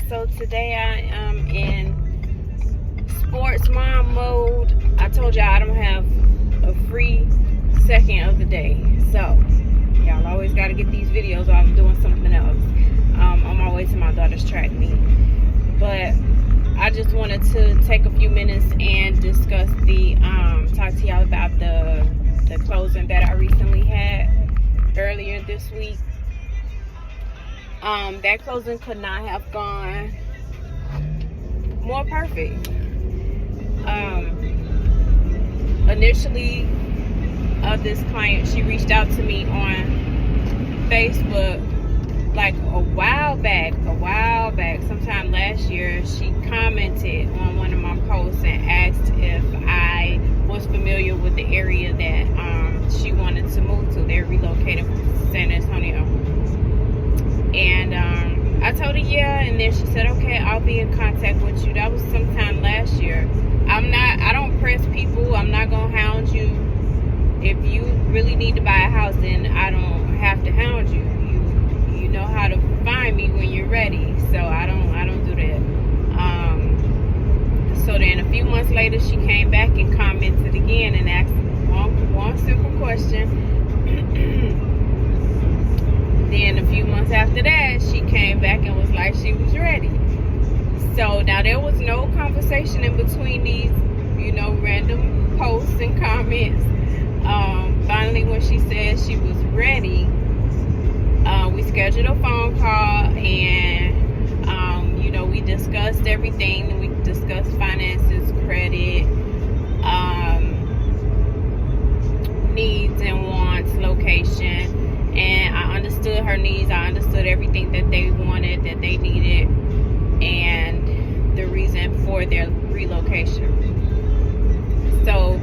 So today I am in sports mom mode. I told y'all I don't have a free second of the day, so y'all always got to get these videos while I'm doing something else. On my way to my daughter's track meet, but I just wanted to take a few minutes and discuss talk to y'all about the closing that I recently had earlier this week. That closing could not have gone more perfect. Initially, this client, she reached out to me on Facebook like a while back, sometime last year. She commented on one of my posts and asked if I was familiar with the area that she wanted to move to. They're relocating from San Antonio. And I told her yeah, and then she said, okay, I'll be in contact with you. That was sometime last year. I don't press people. I'm not gonna hound you. If you really need to buy a house, then I don't have to hound you. You know how to find me when you're ready. So I don't do that. So then a few months later, she came back and commented again and asked one simple question. Then a few months after that, she came back and was like she was ready. So now there was no conversation in between these, random posts and comments. Finally, when she said she was ready, we scheduled a phone call and, we discussed everything. We discussed finances, credit, needs and wants, location. And I understood her needs. I understood everything that they wanted, that they needed, and the reason for their relocation. So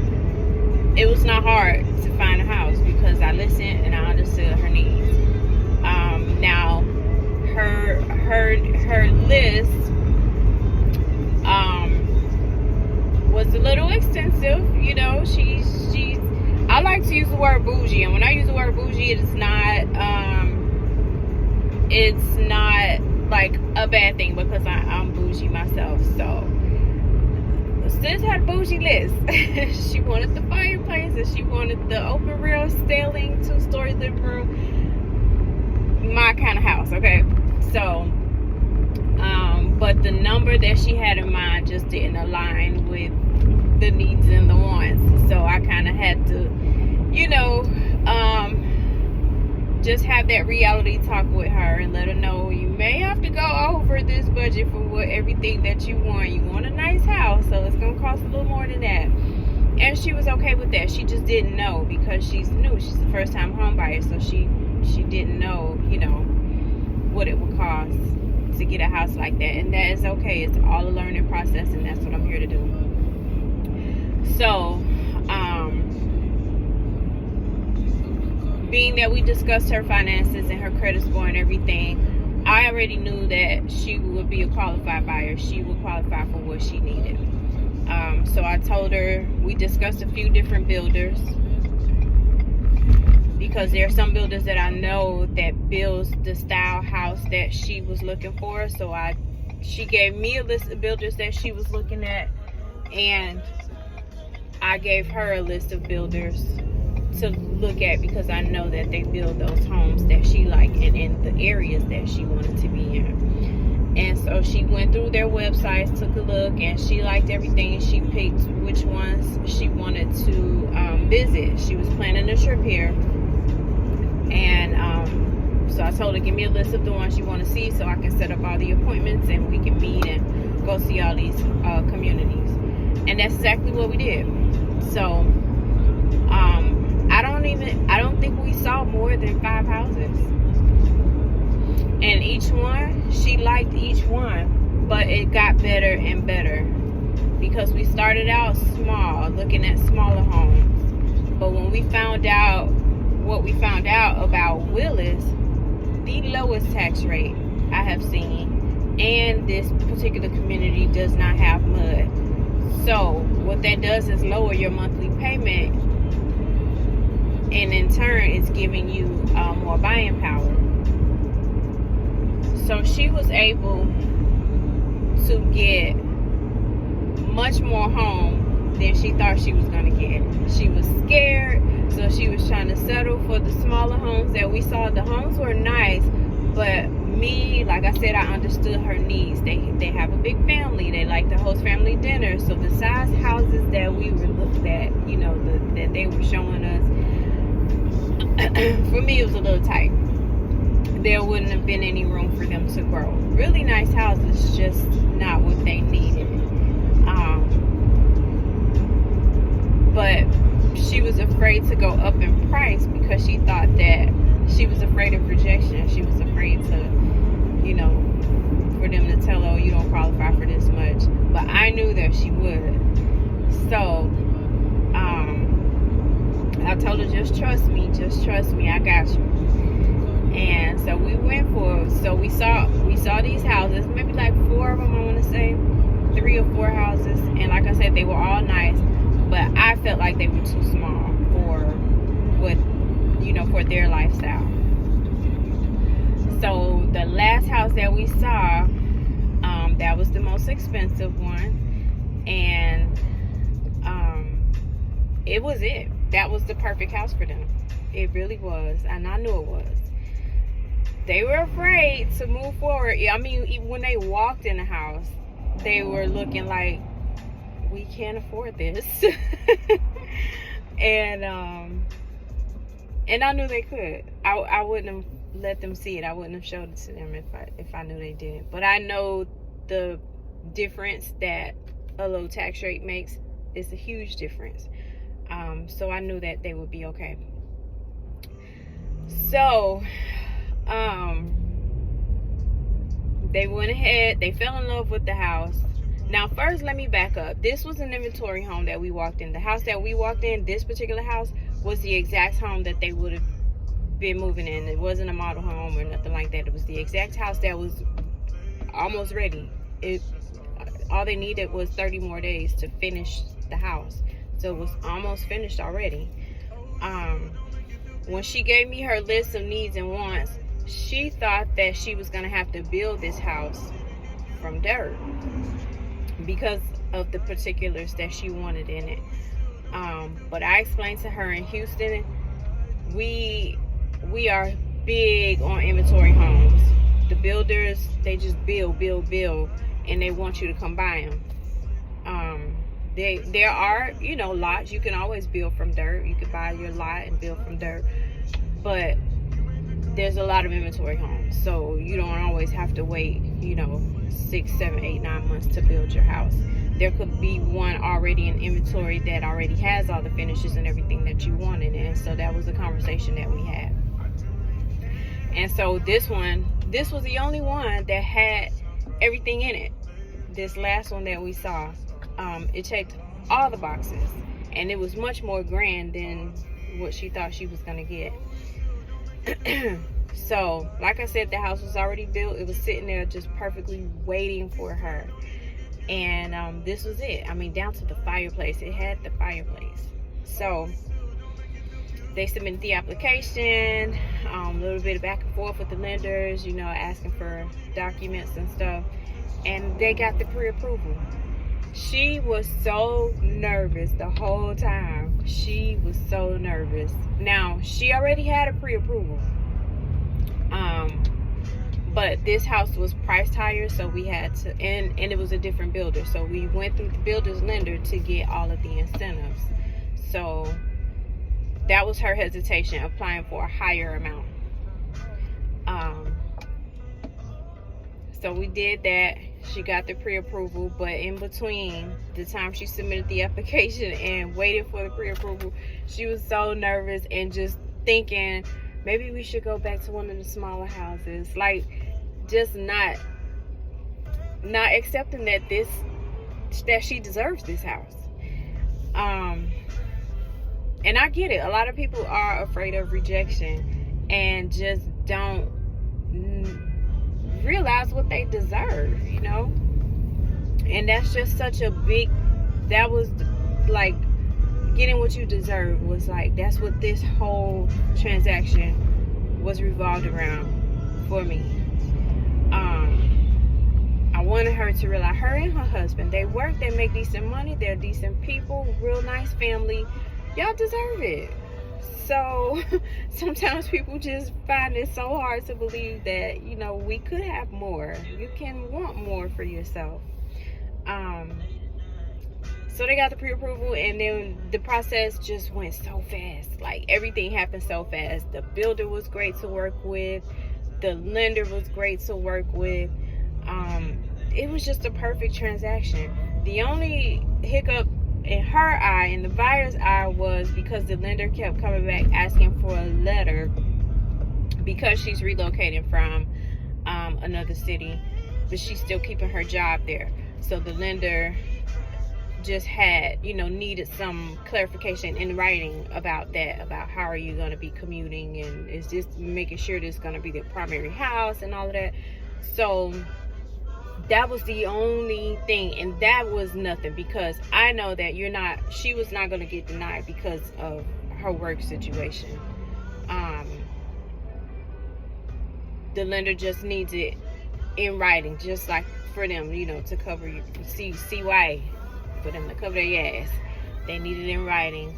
it was not hard to find a house because I listened and I understood her needs. Now her list was a little extensive. She's I like to use the word bougie, and when I use the word bougie, it's not like a bad thing because I'm bougie myself. So sis had a bougie list. She wanted the fireplace and she wanted the open rear ceiling, 2-story living room, my kind of house. Okay, so but the number that she had in mind just didn't align with the needs and the wants. So I kind of had to, just have that reality talk with her and let her know you may have to go over this budget for everything that you want. You want a nice house, so it's gonna cost a little more than that. And she was okay with that. She just didn't know because she's new. She's a first-time home buyer, so she didn't know, what it would cost to get a house like that. And that is okay. It's all a learning process, and that's what I'm here to do. So, being that we discussed her finances and her credit score and everything, I already knew that she would be a qualified buyer. She would qualify for what she needed. So I told her, we discussed a few different builders because there are some builders that I know that builds the style house that she was looking for. So she gave me a list of builders that she was looking at, and I gave her a list of builders to look at because I know that they build those homes that she liked and in the areas that she wanted to be in. And so she went through their websites, took a look, and she liked everything. She picked which ones she wanted to visit. She was planning a trip here, and so I told her, give me a list of the ones you want to see so I can set up all the appointments and we can meet and go see all these communities. And that's exactly what we did. So I don't think we saw more than 5 houses. And each one, she liked each one, but it got better and better because we started out small, looking at smaller homes. But when we found out what we found out about Willis, the lowest tax rate I have seen, and this particular community does not have mud. So what that does is lower your monthly payment, and in turn it's giving you more buying power. So she was able to get much more home than she thought she was going to get. She was scared, so she was trying to settle for the smaller homes that we saw. The homes were nice, but me, like I said, I understood her needs. They have a big family. They like to host family dinners. So the size houses that we were looking at, you know, that they were showing us, for me it was a little tight. There wouldn't have been any room for them to grow. Really nice houses, just not what they needed. But she was afraid to go up in price because she thought that she was afraid of rejection. She was afraid to, you know, for them to tell her, oh, you don't qualify for this much. But I knew that she would. So I told her, just trust me, I got you. And so we went for, so we saw these houses, maybe like 4 of them, I want to say, 3 or 4 houses. And like I said, they were all nice, but I felt like they were too small for what, you know, for their lifestyle. So the last house that we saw, that was the most expensive one, and it was it. That was the perfect house for them. It really was, and I knew it was. They were afraid to move forward. I mean, even when they walked in the house, they were looking like, we can't afford this. and I knew they could. I wouldn't have let them see it. I wouldn't have showed it to them if I knew they didn't. But I know the difference that a low tax rate makes is a huge difference. So I knew that they would be okay. So they went ahead, they fell in love with the house. Now first, let me back up. This was an inventory home that we walked in. The house that we walked in, this particular house, was the exact home that they would have been moving in. It wasn't a model home or nothing like that. It was the exact house that was almost ready. All they needed was 30 more days to finish the house. So it was almost finished already. When she gave me her list of needs and wants, she thought that she was going to have to build this house from dirt because of the particulars that she wanted in it. But I explained to her, in Houston, we are big on inventory homes. The builders, they just build, and they want you to come buy them. There are, you know, lots. You can always build from dirt. You can buy your lot and build from dirt. But there's a lot of inventory homes. So you don't always have to wait, you know, 6, 7, 8, 9 months to build your house. There could be one already in inventory that already has all the finishes and everything that you wanted. And so that was a conversation that we had. And so this was the only one that had everything in it. This last one that we saw, it checked all the boxes, and it was much more grand than what she thought she was gonna get. So like I said, the house was already built. It was sitting there just perfectly waiting for her. And this was it. I mean, down to the fireplace. It had the fireplace. So they submitted the application, a little bit of back and forth with the lenders, you know, asking for documents and stuff, and they got the pre-approval. She was so nervous the whole time. She was so nervous. Now, she already had a pre-approval, but this house was priced higher, so we had to, and it was a different builder, so we went through the builder's lender to get all of the incentives. So that was her hesitation, applying for a higher amount. So we did that. She got the pre-approval, but in between the time she submitted the application and waited for the pre-approval, she was so nervous and just thinking, maybe we should go back to one of the smaller houses. Like, just not accepting that she deserves this house. And I get it. A lot of people are afraid of rejection and just don't realize what they deserve, you know? And that's just such a big, that was like, getting what you deserve was like, that's what this whole transaction was revolved around for me. I wanted her to realize, her and her husband, they work, they make decent money, they're decent people, real nice family. Y'all deserve it. So sometimes people just find it so hard to believe that, you know, we could have more. You can want more for yourself. So they got the pre-approval, and then the process just went so fast. Like, everything happened so fast. The builder was great to work with. The lender was great to work with. It was just a perfect transaction. The only hiccup in her eye, in the buyer's eye, was because the lender kept coming back asking for a letter because she's relocating from another city, but she's still keeping her job there. So the lender just had, you know, needed some clarification in writing about that, about how are you going to be commuting, and is this, making sure this is going to be the primary house and all of that. So that was the only thing, and that was nothing, because I know that she was not going to get denied because of her work situation. The lender just needs it in writing, just like for them, you know, to cover you, CY, for them to cover their ass. They need it in writing,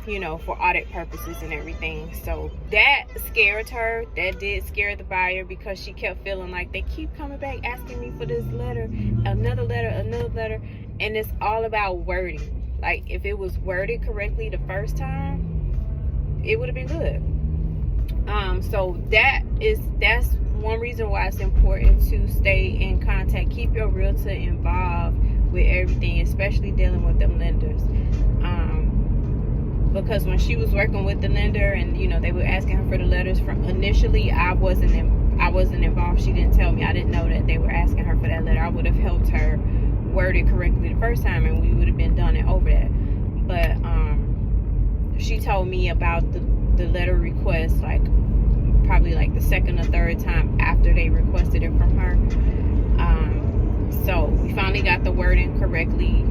you know, for audit purposes and everything. So that scared her. That did scare the buyer, because she kept feeling like they keep coming back asking me for this letter, another letter, another letter. And it's all about wording. Like, if it was worded correctly the first time, it would have been good. So that's one reason why it's important to stay in contact. Keep your realtor involved with everything, especially dealing with them lenders. Because when she was working with the lender, and, you know, they were asking her for the letters, from initially, I wasn't involved. She didn't tell me. I didn't know that they were asking her for that letter. I would have helped her word it correctly the first time, and we would have been done it over that. But she told me about the letter request, like, probably like the second or third time after they requested it from her. So we finally got the wording correctly.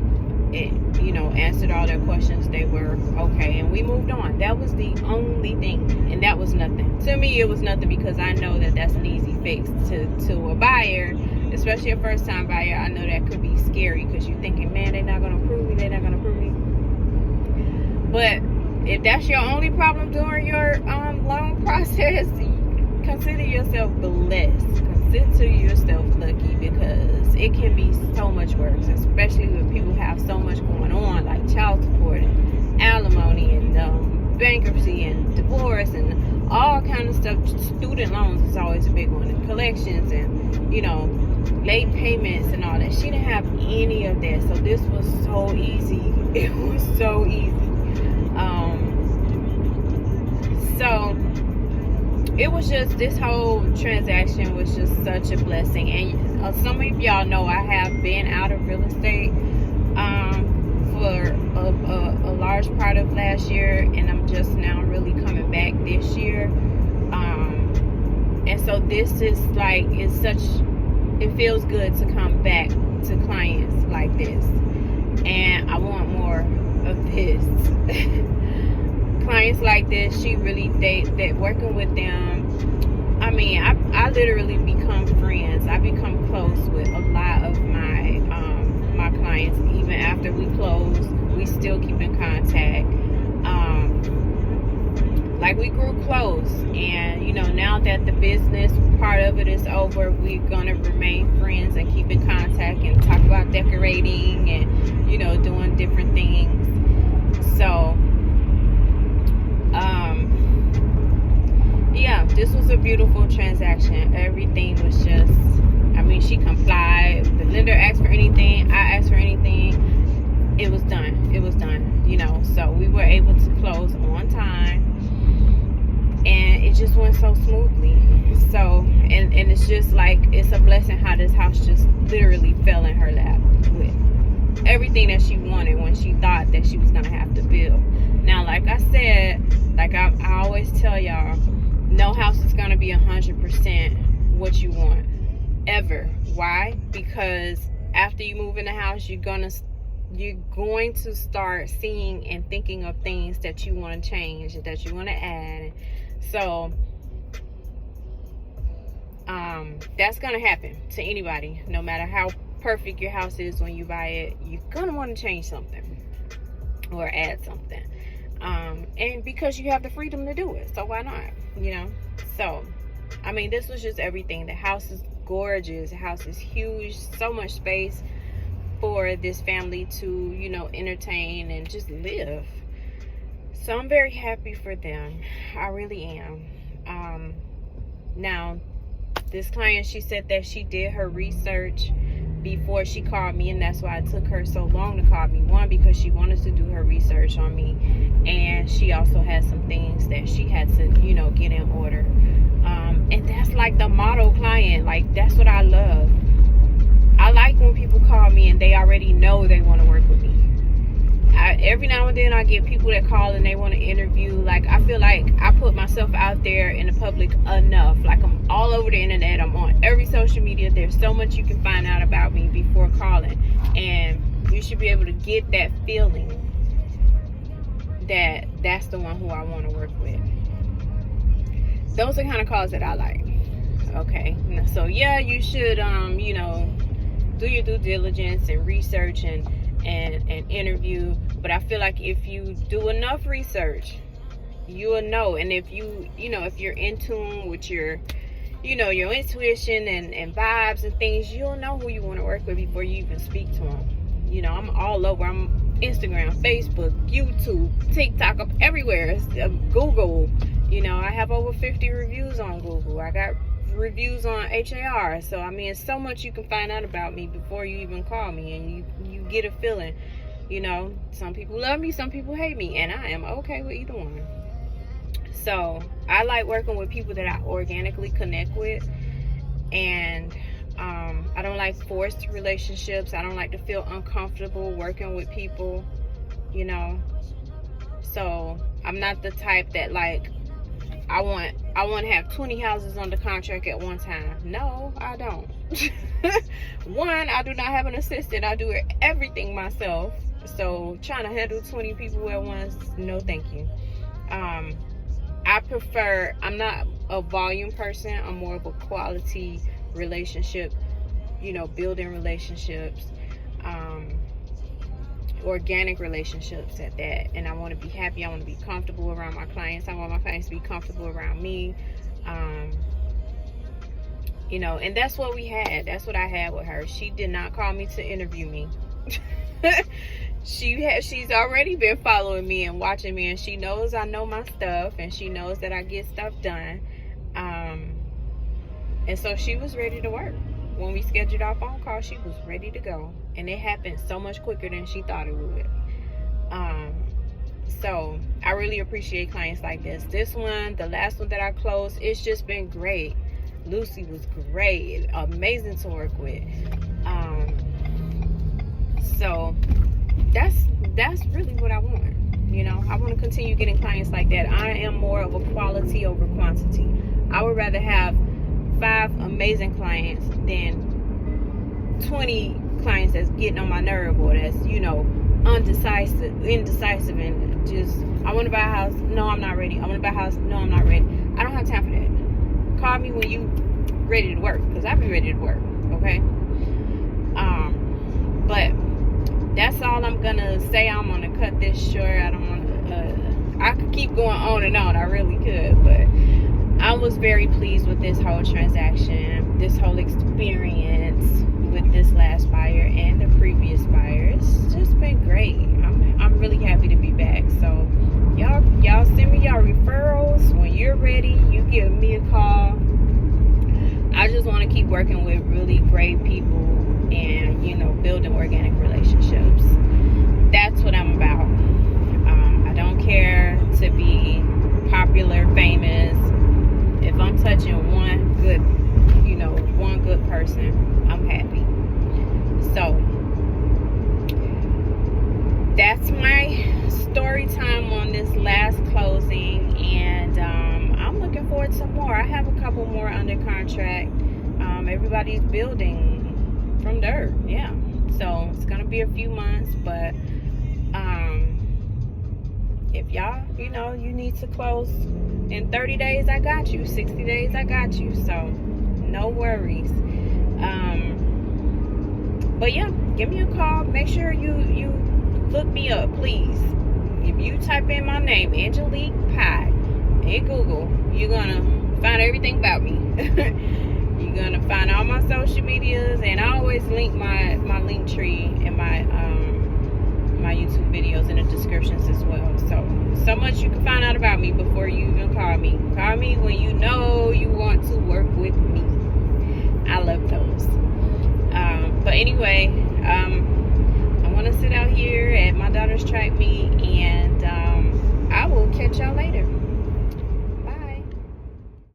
It, you know, answered all their questions. They were okay, and we moved on. That was the only thing, and that was nothing. To me, it was nothing, because I know that that's an easy fix. To a buyer, especially a first-time buyer, I know that could be scary, because you're thinking, man, they're not going to approve me, they're not going to approve me. But if that's your only problem during your loan process, consider yourself blessed. Consider yourself lucky, because it can be so much worse, especially when people have so much going on, like child support and alimony and bankruptcy and divorce and all kind of stuff. Student loans is always a big one, and collections, and, you know, late payments and all that. She didn't have any of that, so this was so easy. It was so easy. So it was just, this whole transaction was just such a blessing. And some of y'all know I have been out of real estate for a large part of last year, and I'm just now really coming back this year. And so this is like, it feels good to come back to clients like this, and I want more of this. Clients like this, she really, they working with them. I mean, I literally become friends. I become close with a lot of my my clients. Even after we close, we still keep in contact. Like, we grew close, and, you know, now that the business part of it is over, we're gonna remain friends and keep in contact and talk about decorating and, you know, doing different things. So yeah, this was a beautiful transaction. Everything was just, I mean, she complied. The lender asked for anything, I asked for anything. It was done. It was done, you know. So we were able to close on time, and it just went so smoothly. So, and it's just like, it's a blessing how this house just literally fell in her lap with everything that she wanted when she thought that she was gonna have to build. Now, like I said, like I always tell y'all, no house is going to be 100% what you want, ever. Why? Because after you move in the house, you're going to start seeing and thinking of things that you want to change, that you want to add. So, That's gonna happen to anybody. No matter how perfect your house is when you buy it, you're gonna want to change something or add something. And because you have the freedom to do it, so why not? So I mean, this was just everything. The house is gorgeous. The house is huge. So much space for this family to, entertain and just live. So I'm very happy for them. I really am. Now, this client, she said that she did her research before she called me, and that's why it took her so long to call me. One, because she wanted to do her research on me, and she also had some things that she had to, get in order. And that's like the model client. Like, that's what I love. I like when people call me and they already know they want to work with me. Every now and then I get people that call and they want to interview. Like, I feel like I put myself out there in the public enough. Like, I'm all over the internet. I'm on every social media. There's so much you can find out about me before calling. And you should be able to get that feeling that that's the one who I want to work with. Those are the kind of calls that I like. Okay. So, yeah, you should, do your due diligence and research and interview. But I feel like if you do enough research, you will know. And if if you're in tune with your your intuition and vibes and things, you'll know who you want to work with before you even speak to them. I'm all over. I'm Instagram, Facebook, YouTube, TikTok, I'm everywhere. Google. I have over 50 reviews on Google. I got reviews on HAR. So I mean, it's so much you can find out about me before you even call me, and you get a feeling. Some people love me, some people hate me, and I am okay with either one. So I like working with people that I organically connect with, and I don't like forced relationships. I don't like to feel uncomfortable working with people, so I'm not the type that like I want to have 20 houses under contract at one time. No, I don't. One, I do not have an assistant. I do everything myself. So trying to handle 20 people at once, no thank you. I'm not a volume person. I'm more of a quality relationship, building relationships, organic relationships at that. And I want to be happy. I want to be comfortable around my clients. I want my clients to be comfortable around me. And that's what we had. That's what I had with her. She did not call me to interview me. She's already been following me and watching me, and she knows I know my stuff, and she knows that I get stuff done. And so she was ready to work. When we scheduled our phone call, she was ready to go, and it happened so much quicker than she thought it would. So I really appreciate clients like this. This one, the last one that I closed, it's just been great. Lucy was great, amazing to work with. So that's really what I want. I want to continue getting clients like that. I am more of a quality over quantity. I would rather have 5 amazing clients than 20 clients that's getting on my nerve, or that's indecisive and just, I want to buy a house, no, I'm not ready. I want to buy a house, no, I'm not ready. I don't have time for that. Call me when you ready to work, because I'll be ready to work. Okay. But that's all I'm gonna say. I'm gonna cut this short. I don't want to I could keep going on and on. I really could, but I was very pleased with this whole transaction, this whole experience with this last buyer and the previous buyer. It's just been great. I'm really happy to be back. So y'all send me y'all referrals. When you're ready, you give me a call. I just want to keep working with really great people and building organic relationships. That's what I'm about. I don't care to be popular, famous. If I'm touching one good person, I'm happy. So that's my story time on this last closing, and I'm looking forward to more. I have a couple more under contract. Everybody's building from dirt, yeah. So it's gonna be a few months, but if y'all, you need to close in 30 days, I got you. 60 days, I got you. So no worries. But yeah, give me a call. Make sure you look me up, please. If you type in my name, Angelique Pie, in Google, you're gonna find everything about me. You're gonna find all my social medias, and I always link my link tree and my YouTube videos in the descriptions as well. So much you can find out about me before you even call me. Call me when you know you want to work with me. I love those. But anyway, I want to sit out here at my daughter's track meet, and I will catch y'all later.